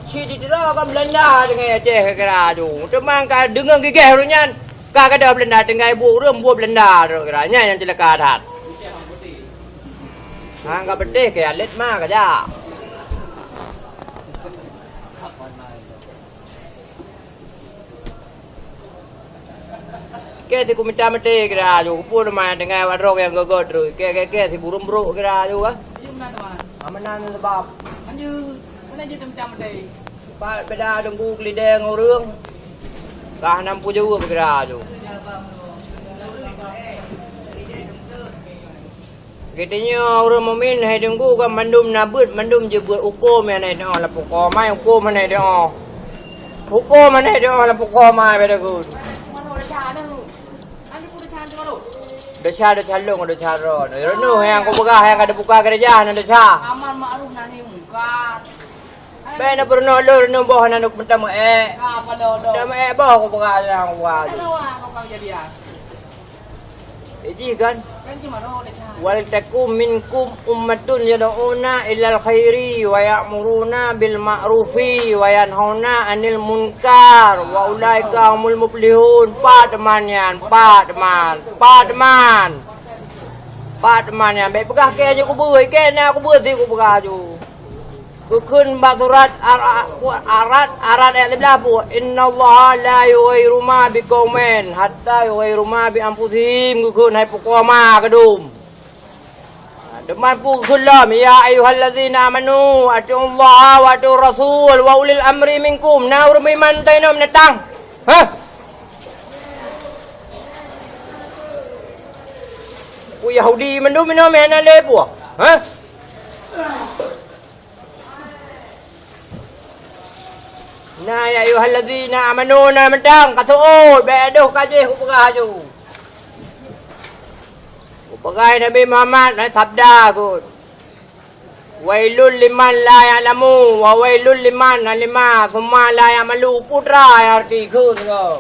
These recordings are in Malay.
ci di dera kan Belanda dengan Aceh kira tu. Temang ka dengan gigih tu nyan. Ka kada Belanda dengan ibu rem Belanda tu kira nya yang celaka dah. Hang ka betih ke alit mah ka ja. Ke ti ku minta mati kira tu. Pun main dengan warok yang gogot tu. Ke ti burung buruk kira tu ka. Amanan sebab Anju, mana je macam tadi? Pak beda tunggu kelidang orang. Kah 60 juga bergerak tu. Katanya orang mukmin hai tunggu kan mandum nabut, mandum je buat hukum yang ni dah lah pokok mai hukum mana dah. Hukum mana dah lah pokok mai pada ku. Mana ada cara tu? Anju pun ada cara tu kalau. Dah calung dah cara. Rono yang aku buka yang ada buka kerja nak dah. Amal ma'ruf nahi munkar. Baik nak pernah lo boh nak minta mak. Apa lo? Dah mak boh aku buka yang buat. Tahu ah kau jadi ah. Jadi kan Kan cuma ro ada cara. wal takum minkum ummatun yad'una ilal khairi wa ya'muruna bil ma'rufi wa yanhauna 'anil munkar wa ulaika humul muflihun. Teman yan, teman yan. Baik pegah ke je ku beuy ke na ku beuy ti ku pegah ju. Ku kun baturat arat ayat 11 innallaha la yughayyiru ma biqaumin hatta yughayyiru ma bi anfusihim. Ku kun hai pokok ma kadum. Deman pu kullam ya ayyuhallazina amanu atiullaha wa atiur rasul wa ulil amri minkum. Na urmi man tainom natang. Ha? Ku Yahudi minum mana lepu? Ha? Na ya ayyuhallazina amanu na matang katuot be aduh kaje ku pegah ju. Ku pegai Nabi Muhammad na sabda ku. Wailul liman la ya'lamu wa wailul liman alima thumma la ya'malu putra arti ku tu.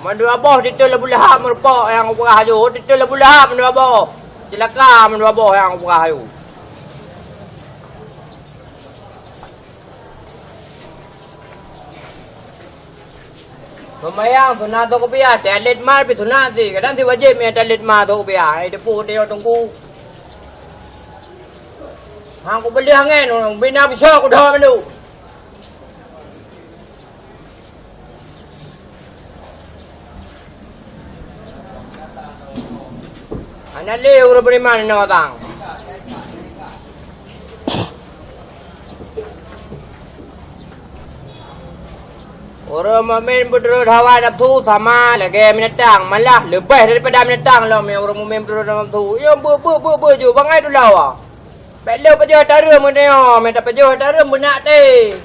Mandu abah titul Abu Lahab merpak yang ku pegah ju. Titul Abu Lahab mandu abah. Celaka mandu abah yang ku pegah ju. Memayang sunat tu kopiah, talit mar pi sunat si. Kadang si wajib me talit mar tu kopiah. Ai depu dia tunggu. Hang ku beli hangen, bina bisa ku dah mendu. Ana le ur beriman no tang. Orang mukmin berdua hawa nafsu sama lagi menentang malah lebih daripada menentang lah orang mukmin berdua nafsu. Ya ber je bangai tu lawa. Baik le pajo tara mun dia, minta pajo tara benak teh.